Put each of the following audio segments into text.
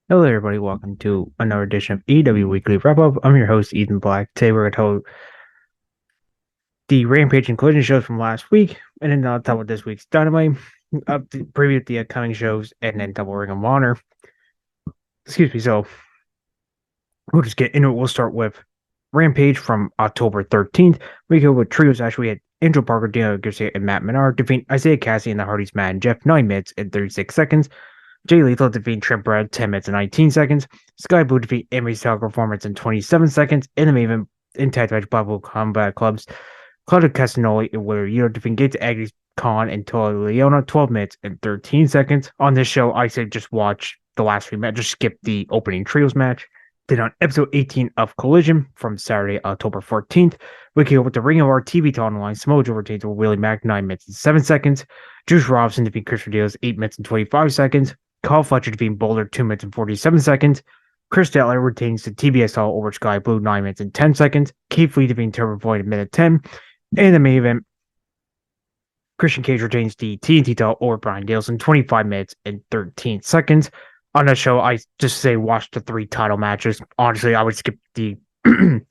Hello, everybody. Welcome to another edition of AEW Weekly Wrap Up. I'm your host, Ethan Black. Today, we're going to tell the Rampage and Collision shows from last week, and then I'll talk about this week's Dynamite, preview the upcoming shows, and then double Ring of Honor. Excuse me. So, we'll just get into it. We'll start with Rampage from October 13th. We go with trios. Actually, we had Angel Parker, Daniel Garcia, and Matt Menard defeat Isaiah Cassie and the Hardys, Matt and Jeff, 9 minutes and 36 seconds. Jay Lethal defeat Trent Brad 10 minutes and 19 seconds. Sky Blue defeat Emery Style Performance in 27 seconds. In the main event, in tag match, Bible Combat Clubs, Claudio Castagnoli and Willer Yuta defeat Gates Agnes Khan and Tola Leona 12 minutes and 13 seconds. On this show, I say just watch the last three matches, just skip the opening trios match. Then on episode 18 of Collision from Saturday, October 14th, we go with the Ring of Our TV title on the line. Samoa Joe retains with Willie Mack 9 minutes and 7 seconds. Juice Robinson defeat Chris Deals 8 minutes and 25 seconds. Kyle Fletcher defeating Boulder 2 minutes and 47 seconds. Chris Statler retains the TBS title over Sky Blue 9 minutes and 10 seconds. Keith Lee defeating Turbo Boy in minute 10. In the main event, Christian Cage retains the TNT title over Brian Danielson 25 minutes and 13 seconds. On that show, I just say watch the 3 title matches. Honestly, I would skip the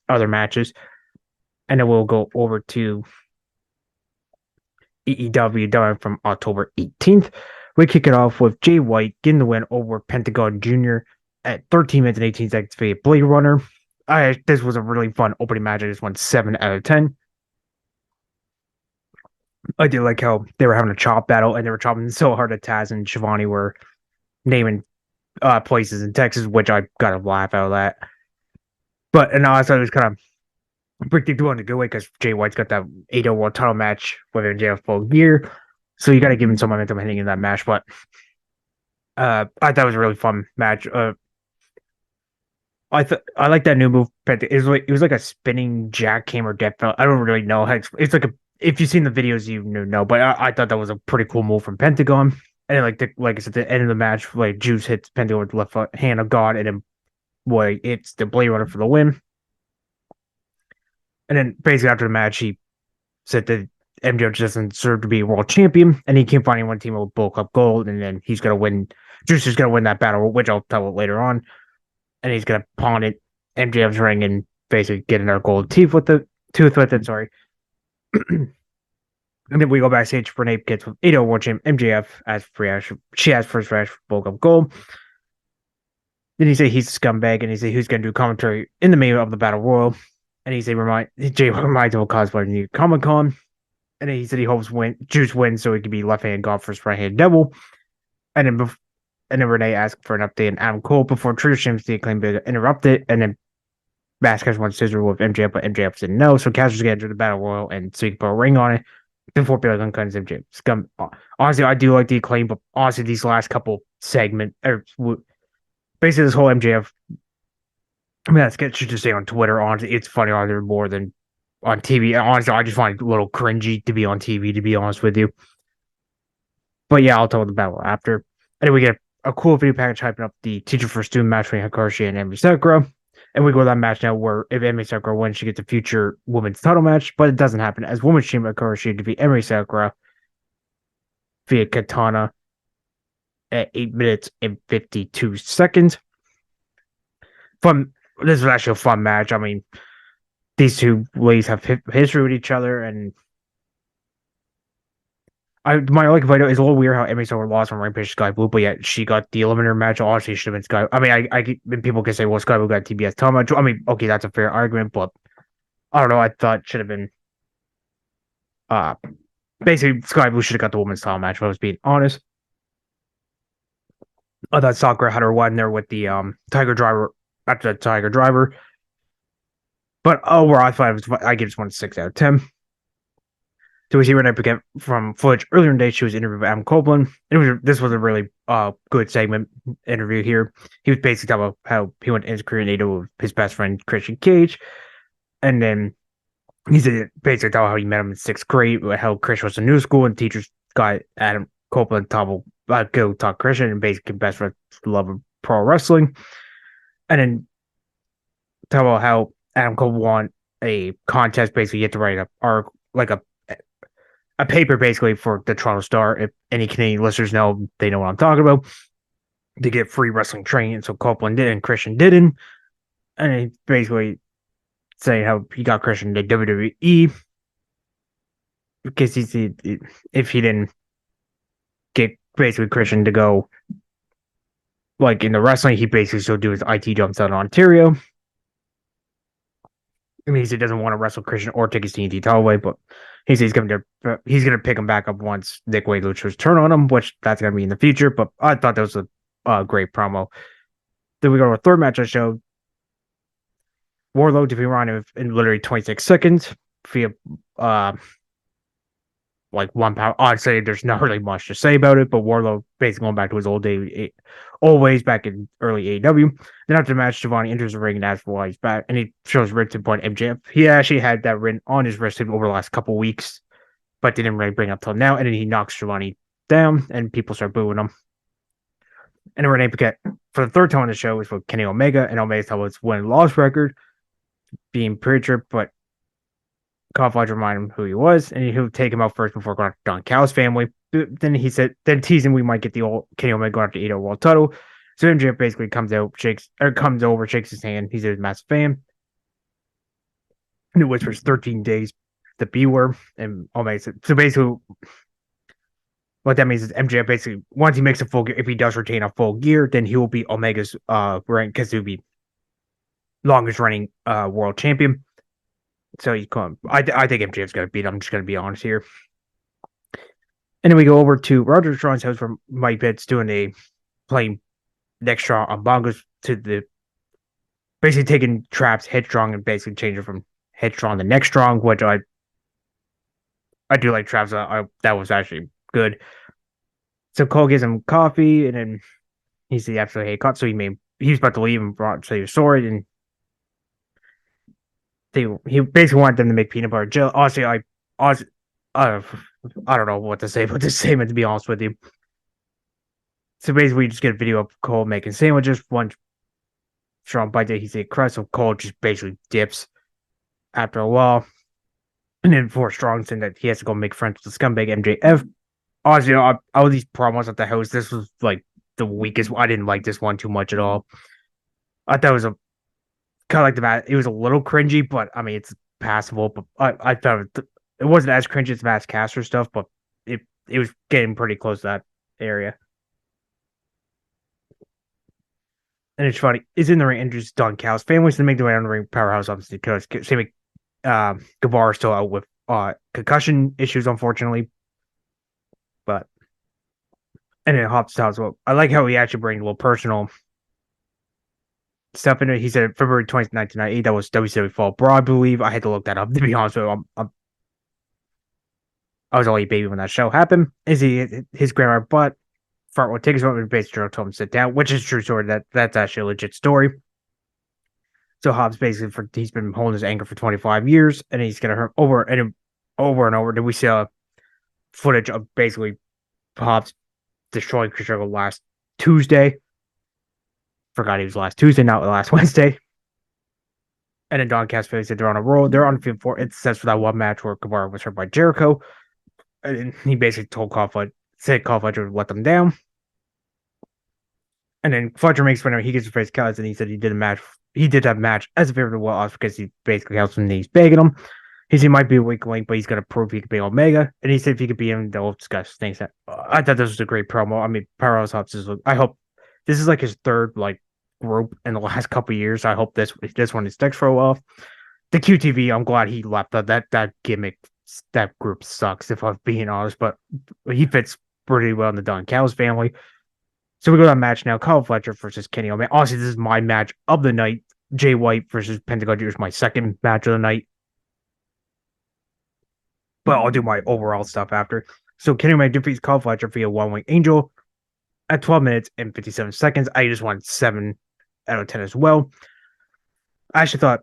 other matches. And then we'll go over to AEW done from October 18th. We kick it off with Jay White getting the win over Pentagon Jr. at 13 minutes and 18 seconds via Blade Runner. This was a really fun opening match. I just went 7 out of 10. I did like how they were having a chop battle and they were chopping so hard that Taz and Shivani were naming places in Texas, which I got a laugh out of that. But and I thought it was kind of predictable in a good way because Jay White's got that AEW World title match with MJF full gear. So you got to give him some momentum heading in that match. But I thought it was a really fun match. I like that new move. It was like a spinning jackhammer death belt. I don't really know how it's like a. If you've seen the videos, you know. But I thought that was a pretty cool move from Pentagon. And then, like I said, at the end of the match, like Juice hits Pentagon with the left hand of God, and then it's the Blade Runner for the win. And then basically after the match, he said that MJF doesn't deserve to be a world champion, and he can't find anyone team with Bull Cup Gold, and then he's gonna win. Juice is gonna win that battle, which I'll tell it later on, and he's gonna pawn it MJF's ring and basically get another gold tooth with it. Sorry. And then we go backstage. Renee gets with 8-0 World Champ MJF as free ash. She has first match for Bull Cup Gold. Then he say he's a scumbag, and he say who's gonna do commentary in the main of the Battle Royal, and he say Jay reminds him of cosplay New Comic Con. And then he said he hopes Juice wins so he can be left-hand God versus right-hand Devil. And then Renee asked for an update on Adam Cole before Trigger Shims the claim to interrupt it. And then Vasquez wants scissor with MJF, but MJF said no. So Caster's going to enter the Battle Royal and so he can put a ring on it before Bailey uncuts MJF. Scum. Honestly, I do like the acclaim, but honestly, these last couple segments, basically this whole MJF, I mean, that's good to say on Twitter. Honestly, it's funny either more than on TV. Honestly, I just find it a little cringy to be on TV, to be honest with you. But yeah, I'll tell the battle after. And then we get a cool video package hyping up the teacher for student match between Hikaru and Emi Sakura. And we go to that match now where if Emi Sakura wins, she gets a future women's title match, but it doesn't happen as women's team Hikaru defeat Emi Sakura via Katana at 8 minutes and 52 seconds. This was actually a fun match. I mean, these two ladies have history with each other, and my only complaint is a little weird how Emmy Silver lost from Rampage Sky Blue, but yet she got the eliminator match. Honestly, should have been Sky. I mean, I people can say, well, Sky Blue got TBS title match. I mean, okay, that's a fair argument, but I don't know. I thought it should have been basically Sky Blue should have got the women's title match. If I was being honest, I thought Sakura had her one there with the Tiger Driver after the Tiger Driver. But overall, I give this one a 6 out of 10. So we see Renee Paquette from footage earlier in the day. She was interviewed by Adam Copeland. This was a really good segment interview here. He was basically talking about how he went to his career in AEW with his best friend, Christian Cage. And then he said basically about how he met him in 6th grade, how Chris was in new school, and teachers got Adam Copeland to go talk Christian and basically best friend love of pro wrestling. And then talk about how Adam Cole won a contest. Basically, you have to write a paper basically for the Toronto Star. If any Canadian listeners know, they know what I'm talking about. to get free wrestling training. So Copeland did, and Christian didn't. And he basically saying how he got Christian to WWE because if he didn't get basically Christian to go like in the wrestling, he basically still do his IT jumps out in Ontario. I mean, he said he doesn't want to wrestle Christian or take his TNT title away, but he says he's gonna pick him back up once Nick Wade Lucha's turn on him, which that's gonna be in the future. But I thought that was a great promo. Then we go to our third match I showed. Warlow defeated Rhino in literally 26 seconds via like 1 pound. I'd say there's not really much to say about it, but Warlow basically going back to his old ways back in early AEW. Then after the match, Giovanni enters the ring and asks why he's back, and he shows written to point MJF. He actually had that written on his wrist over the last couple weeks, but didn't really bring it up till now. And then he knocks Giovanni down, and people start booing him. And Renee Paquette, for the third time on the show, is with Kenny Omega, and Omega's told his win-loss record being preacher, but Kyle Fletcher reminded him who he was, and he'll take him out first before going after Don Callis family. Then he said, then teasing we might get the old Kenny Omega going after Ito World title. So MJF basically comes over, shakes his hand. He's a massive fan. And it whispers 13 days, the B word, and Omega said, so basically, what that means is MJF basically, once he makes a full gear, if he does retain a full gear, then he will be Omega's rank, because he'll be longest running world champion. So he's going. I think MJF's going to beat him. I'm just going to be honest here. And then we go over to Roger Strong's house where Mike Pitts playing next strong on bongos to the basically taking Traps Headstrong and basically changing from Headstrong to next strong, which I do like Traps. That was actually good. So Cole gives him coffee, and then he's the absolute hate cut. So he's about to leave and brought say you're sorry, and he basically wanted them to make peanut butter jelly. Honestly, I don't know what to say about this statement, to be honest with you. So basically, we just get a video of Cole making sandwiches. One strong bite that he's a crust, so Cole just basically dips after a while. And then for Strong saying that he has to go make friends with the scumbag MJF. Honestly, all these promos at the house, this was like the weakest. I didn't like this one too much at all. I thought it was kind of like the match. It was a little cringy, but I mean, it's passable. But I thought it wasn't as cringy as Max Caster stuff, but it was getting pretty close to that area. And it's funny. Is in the ring introduces Don Callis family to make the way on the ring powerhouse, obviously, because Sammy Guevara is still out with concussion issues, unfortunately. But and then Hobbs tells well, I like how he actually brings a little personal stuff in it. He said February 20th, 1998, that was WCW Fall Brawl, I believe. I had to look that up, to be honest with you. I was only a baby when that show happened. Is he his grandma but fart will take his moment and basically told him to sit down, which is a true story. That's actually a legit story. So Hobbs basically he's been holding his anger for 25 years, and he's gonna hurt over and over. Then we see a footage of basically Hobbs destroying Chris Jericho last Tuesday. Forgot he was last Tuesday, not last Wednesday. And then Don Callis said they're on a roll. They're on field for it says for that one match where Guevara was hurt by Jericho. And he basically told Carl Fletcher to let them down. And then Fletcher makes fun of him. He gets his face cut, and he said he did that match as a favor to Will Ospreay because he basically helps him and he's begging him. He said he might be a weak link, but he's going to prove he could be Omega. And he said if he could be him, they'll discuss things. I thought this was a great promo. I mean, Powerhouse Hobbs I hope this is like his third group in the last couple of years. I hope this one sticks for a while. The QTV, I'm glad he left. That gimmick, that group sucks, if I'm being honest, but he fits pretty well in the Don Callis family. So we go to that match now. Kyle Fletcher versus Kenny Omega. Honestly, this is my match of the night. Jay White versus Pentagon Jr. is my second match of the night. But I'll do my overall stuff after. So Kenny Omega defeats Kyle Fletcher via One-Wing Angel at 12 minutes and 57 seconds. I just wanted 7 out of 10 as well. I actually thought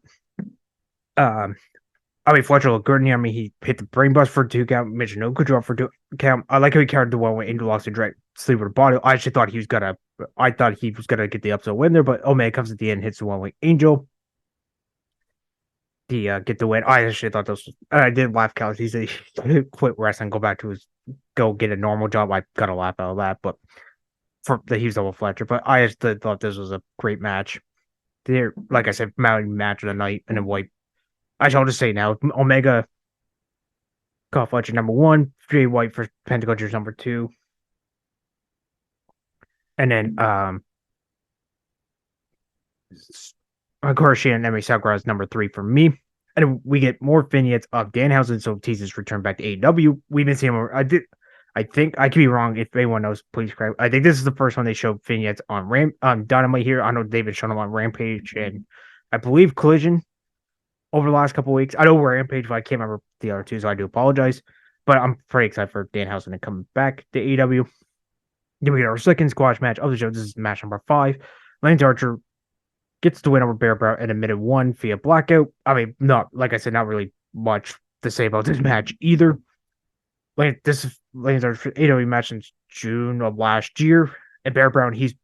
Fletcher looked good in here. I mean, he hit the brain bust for 2 count. Michinoku drop for 2 count. I like how he carried the one when Angel lost and direct sleep with the body. I actually thought he was gonna get the upset win there, but Omega comes at the end, hits the one with Angel. Get the win. I actually thought those. I did laugh. Callis. He said he quit wrestling, go back to go get a normal job. I gotta laugh out of that, but he was double Fletcher, but I just thought this was a great match. They're, like I said, match of the night, and then White. I shall just say now, Omega caught Fletcher number 1, Jay White for Pentagon number 2, and then of course, Shannon and Emmy Sakura is number 3 for me. And we get more vignettes of Danhausen, so teases return back to AEW. We've been seeing more. I think I could be wrong. If anyone knows, please correct. I think this is the first one they showed vignettes on Dynamite here. I know David showed them on Rampage and I believe Collision over the last couple of weeks. I know Rampage, but I can't remember the other two, so I do apologize. But I'm pretty excited for Danhausen to come back to AEW. Then we get our second squash match of the show. This is match number 5. Lance Archer gets the win over Bear Brown in a minute 1 via blackout. I mean, not like I said, not really much to say about this match either. This is Lance Archer's AEW match since June of last year. And Bear Brown, he's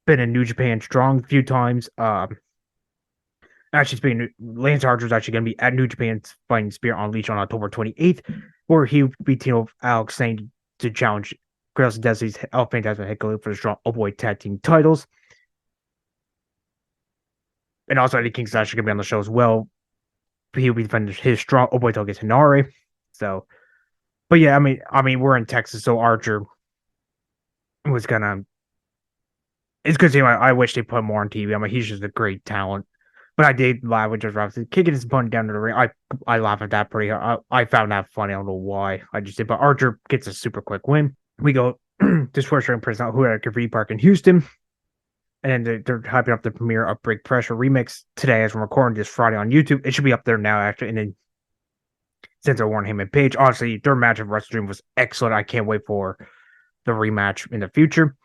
been in New Japan Strong a few times. Actually, speaking, Lance Archer is actually going to be at New Japan fighting Spirit Unleashed on October 28th, where he will be teaming with Alex Zane to challenge Grails and Destiny's El Phantasmo Head Coach for the Strong Openweight Tag Team titles. And also, Eddie Kingston's actually going to be on the show as well. He'll be defending his Strong Openweight title against Hinare. So, but yeah, I mean, we're in Texas, so Archer was gonna. It's good to see. I wish they put more on TV. I mean, he's just a great talent. But I did laugh with Josh Robinson kicking his opponent down to the ring. I laugh at that pretty hard. I found that funny. I don't know why. I just did. But Archer gets a super quick win. We go to Sports Ring Prison, who are at Graffiti Park in Houston. And then they're hyping up the premiere of Break Pressure Remix today as we're recording this Friday on YouTube. It should be up there now, actually. And then since I warned him and Paige, honestly, their match of Wrestle Dream was excellent. I can't wait for the rematch in the future.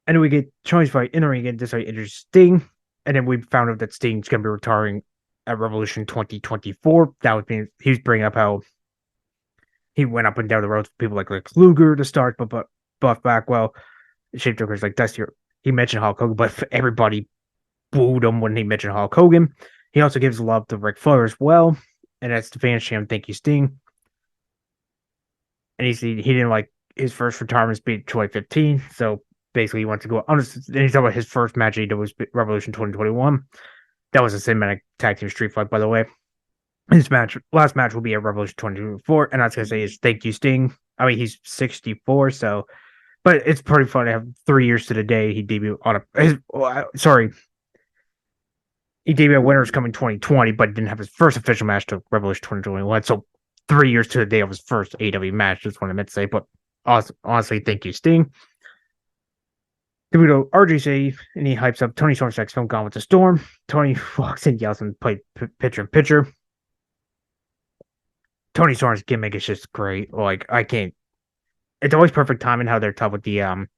And then we get Tony's fight in the ring again. This way, introduced Sting. And then we found out that Sting's going to be retiring at Revolution 2024. That was he was bringing up how he went up and down the road with people like Lex Luger to start, but Buff Backwell, Shape Joker's like Dusty. He mentioned Hulk Hogan, but everybody booed him when he mentioned Hulk Hogan. He also gives love to Ric Flair as well, and that's the fans chant, "Thank you, Sting." And he didn't like his first retirement speech 2015, so basically he wants to go on. And he's talking about his first match he did was Revolution 2021. That was a cinematic tag team street fight, by the way. His last match will be at Revolution 2024, and I was gonna say is "Thank you, Sting." I mean, he's 64, so. But it's pretty funny to have 3 years to the day he debuted on he debuted at Winners Coming 2020, but didn't have his first official match to Revolution 2021. So 3 years to the day of his first AEW match. That's what I meant to say. But honestly, thank you, Sting. Then we go RGC, and he hypes up Tony Storm's next film, Gone with the Storm. Tony walks in, yells, and plays picture in picture. Tony Storm's gimmick is just great. Like, I can't. It's always perfect timing how they're tough with the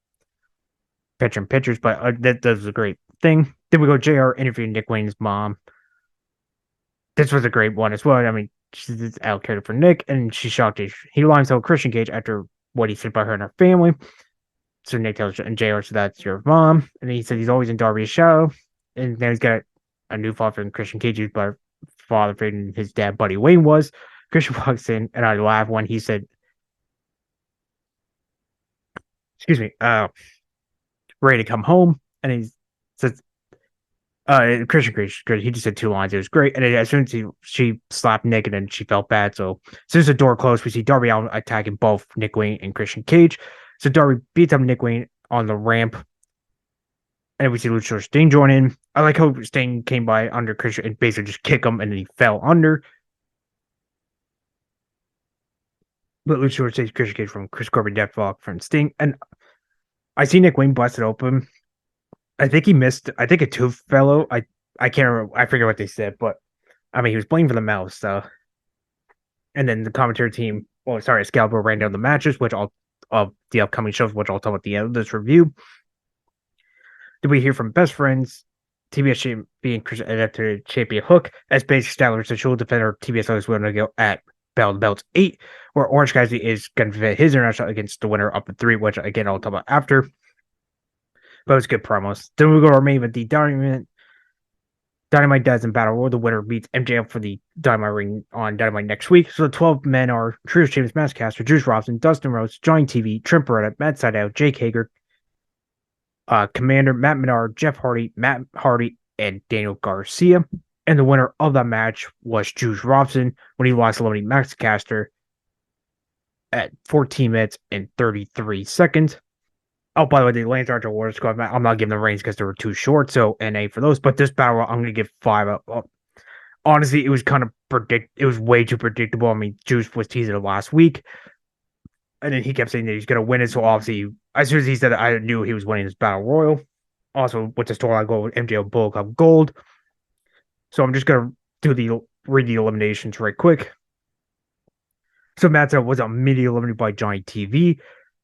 picture in pictures, but that was a great thing. Then we go JR interviewing Nick Wayne's mom. This was a great one as well. I mean, she's allocated for Nick, and she's shocked he lines out Christian Cage after what he said about her and her family. So Nick tells and JR, so that's your mom. And he said he's always in Darby's shadow. And now he's got a new father in Christian Cage, who's by father figure his dad, Buddy Wayne, was. Christian walks in, and I laugh when he said, ready to come home. And he says, Christian Cage, he just said 2 lines. It was great. And as soon as she slapped Nick, and then she felt bad. So as soon as the door closed, we see Darby Allin attacking both Nick Wayne and Christian Cage. So Darby beats up Nick Wayne on the ramp. And we see Luchasaurus Sting join in. I like how Sting came by under Christian and basically just kicked him, and then he fell under. But Luchasaurus saves Christian Cage from Chris Corbin Deathlock from Sting. And I see Nick Wayne busted open. I think he missed. I think a tooth fell out. I can't remember. I forget what they said, but I mean, he was playing for the mouse. So, and then the commentary team. Oh, sorry, Excalibur ran down the matches, which of the upcoming shows, which I'll talk about at the end of this review. Did we hear from Best Friends? TBS champion Chris adapted champion Hook as basic Statler said she'll defend her TBS always going to go at Belts 8, where Orange Cassidy is going to defend his international against the winner of the 3, which again I'll talk about after. But it was good promos. Then we go to our main event, the Dynamite Dies in Battle Royal. The winner beats MJF for the Dynamite ring on Dynamite next week. So the 12 men are Trios James Masscaster, Juice Robinson, Dustin Rhodes, Johnny TV, Trent Beretta, Matt Sydal, Jake Hager, Commander, Matt Menard, Jeff Hardy, Matt Hardy, and Daniel Garcia. And the winner of that match was Juice Robinson when he lost to Lonnie Max Caster at 14 minutes and 33 seconds. Oh, by the way, the Lance Archer Warrior Squad, I'm not giving the reigns because they were too short, so NA for those. But this battle, I'm going to give 5. Honestly, it was kind of it was way too predictable. I mean, Juice was teasing it last week, and then he kept saying that he's going to win it. So obviously, as soon as he said it, I knew he was winning this battle royal. Also, with the storyline goal with MJF Bullet Club Gold. So I'm just going to read the eliminations right quick. So Matt was immediately eliminated by Johnny TV.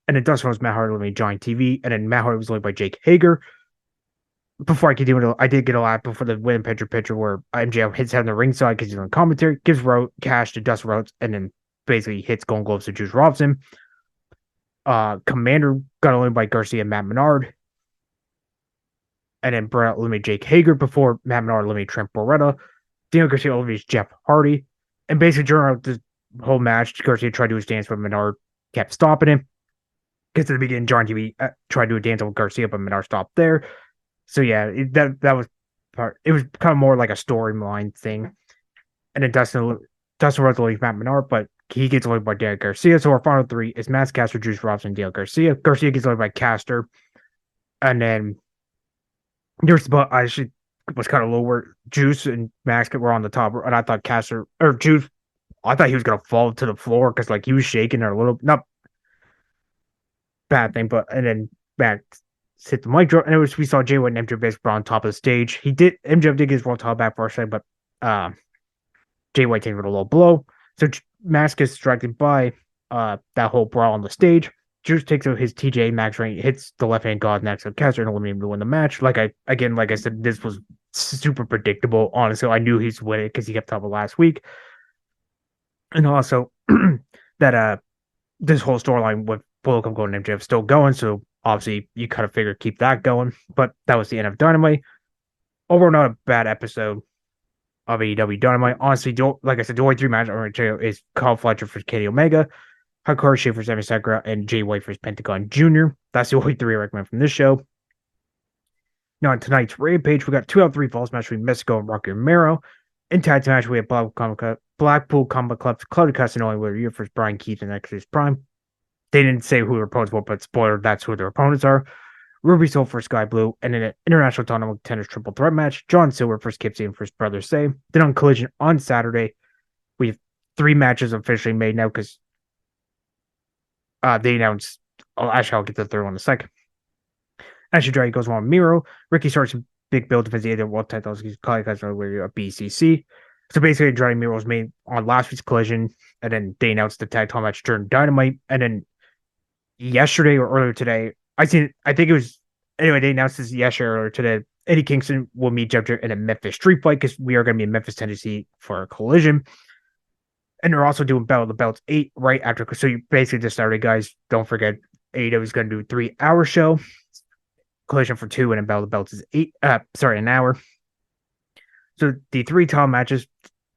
And then Dustin was Matt Hardy eliminated Johnny TV. And then Matt Hardy was eliminated by Jake Hager. Before I continue, I did get a lot before the win picture where MJF hits him on the ringside because he's on commentary, gives cash to Dustin Rhodes, and then basically hits Golden Gloves to Juice Robinson. Commander got eliminated by Garcia and Matt Menard. And then Brett eliminated Jake Hager before Matt Menard eliminated Trent Beretta. Daniel Garcia eliminated Jeff Hardy. And basically during the whole match, Garcia tried to do his dance, but Menard kept stopping him. Because at the beginning, John TV tried to do a dance with Garcia, but Menard stopped there. So yeah, that was part. It was kind of more like a storyline thing. And then Dustin Rhodes leaves Matt Menard, but he gets eliminated by Daniel Garcia. So our final 3 is Max Caster, Juice Robinson, and Daniel Garcia. Garcia gets eliminated by Caster. And then but I actually was kind of lower. Juice and Max were on the top, and I thought Caster or Juice, I thought he was gonna fall to the floor because like he was shaking or a little, not bad thing, but and then Max hit the mic drop, and we saw Jay White and MJF basically on top of the stage. MJF did get his world title back for a second, but Jay White came with a low blow. So Max gets distracted by that whole brawl on the stage. Juice takes out his TJ Max ring, hits the left hand god next to Caster and eliminates him to win the match. Like I said, this was super predictable. Honestly, I knew he's winning because he kept top of last week. And also that this whole storyline with Bullet Club Gold and MJF still going, so obviously you kind of figure keep that going. But that was the end of Dynamite. Overall, not a bad episode of AEW Dynamite. Honestly, like I said, the only 3 matches I'm going to tell you is Kyle Fletcher for Kenny Omega, Hikaru Shida for Sammy Sakura, and Jay White for Pentagon Jr. That's the only 3 I recommend from this show. Now, on tonight's Rampage, we got 2 out of 3 falls match between Mystico and Rocky Romero. In tag team match, we have Blackpool Combat Club's Claudio Castagnoli with your first Brian Keith and Exodus Prime. They didn't say who their opponents were, but spoiler, that's who their opponents are. Ruby Soul for Sky Blue, and in an international tournament contenders triple threat match, John Silver for Skip and for Brother Say. Then on Collision on Saturday, we have 3 matches officially made now because they announced. I'll get to the 3rd one in a second. Ashley Dragon goes on Miro. Ricky starts a big build defense the world titles. He's calling guys a BCC. So basically, Andrade Miro was made on last week's Collision, and then they announced the tag team match during Dynamite, and then yesterday or earlier today, they announced this yesterday or earlier today. Eddie Kingston will meet Jeff Jarrett in a Memphis street fight because we are going to be in Memphis, Tennessee for a Collision. And they're also doing Battle of the Belts 8 right after. So you basically just started, guys. Don't forget, AEW is going to do a 3-hour show. Collision for 2, and then Battle of the Belts is an hour. So the 3 title matches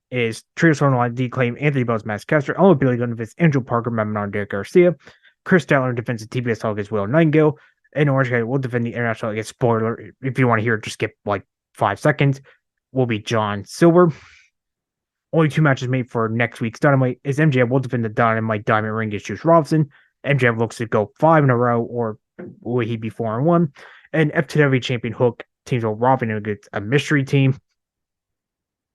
is Trios on the line, Declaim, Anthony Bell's Max Caster, Ellen Billy Gunn defends Andrew Parker, Manon Derek Garcia. Chris Statler defends the TBS title against Will Nightingale. And Orange County will defend the international against spoiler. If you want to hear it, just skip like 5 seconds. Will be John Silver. Only 2 matches made for next week's Dynamite is MJF will defend the Dynamite Diamond Ring against Juice Robinson. MJF looks to go 5 in a row, or will he be 4-1? And FTW champion Hook teams will Robin against a mystery team.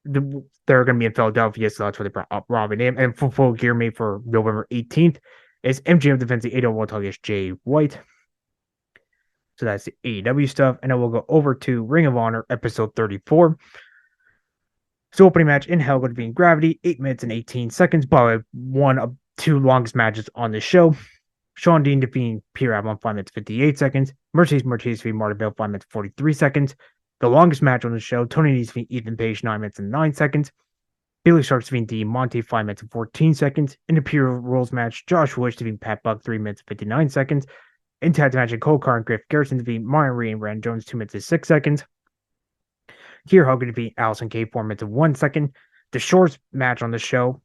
They're going to be in Philadelphia, so that's where they brought up Robin. And full gear made for November 18th is MJF defends the AEW title against Jay White. So that's the AEW stuff. And then we'll go over to Ring of Honor, episode 34. So opening match in Hell going to be in Gravity, 8 minutes and 18 seconds. By one of 2 longest matches on the show. Sean Dean defeating Pierre Avalon 5 minutes 58 seconds. Mercedes defeating Marty Bell 5 minutes 43 seconds. The longest match on the show, Tony Nese defeating Ethan Page 9 minutes and 9 seconds. Billy Sharks defeating D Monte 5 minutes and 14 seconds. In the Pure Rules match, Josh Wish defeating Pat Buck 3 minutes and 59 seconds. In tag team match, Cole Carr and Griff Garrison defeating Myron Reed and Rand Jones 2 minutes and 6 seconds. Kier Hogan defeating Allison K 4 minutes and 1 second. The shortest match on the show,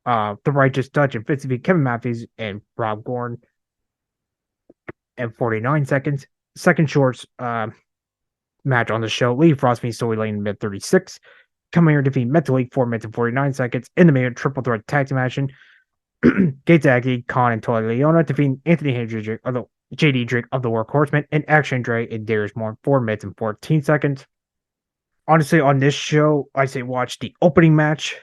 The Righteous Touch and Fitz defeat Kevin Matthews and Rob Gorn and 49 seconds. second short match on the show. Lee Frost meets Zoe Lane in mid 36. Coming here to defeat Mental League 4 minutes and 49 seconds in the main triple threat tag team action. Gates Aggie, Khan, and Toy Leona defeating Anthony Hendrick of the JD Drake of the Workhorsemen and Action Dre and Darius Moore in 4 minutes and 14 seconds. Honestly, on this show, I say watch the opening match.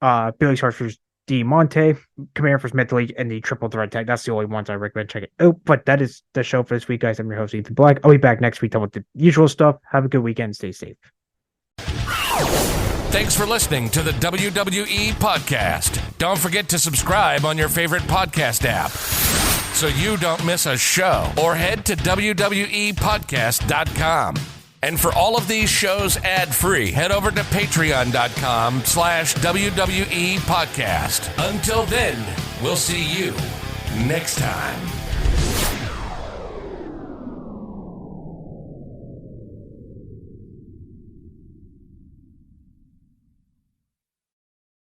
Billy Sharp versus D Monte, Camaro versus Mental League, and the triple threat tag. That's the only ones I recommend checking out. But that is the show for this week, guys. I'm your host, Ethan Black. I'll be back next week talking about the usual stuff. Have a good weekend. Stay safe. Thanks for listening to the WWE Podcast. Don't forget to subscribe on your favorite podcast app so you don't miss a show, or head to WWEpodcast.com. And for all of these shows ad-free, head over to patreon.com/WWE Podcast. Until then, we'll see you next time.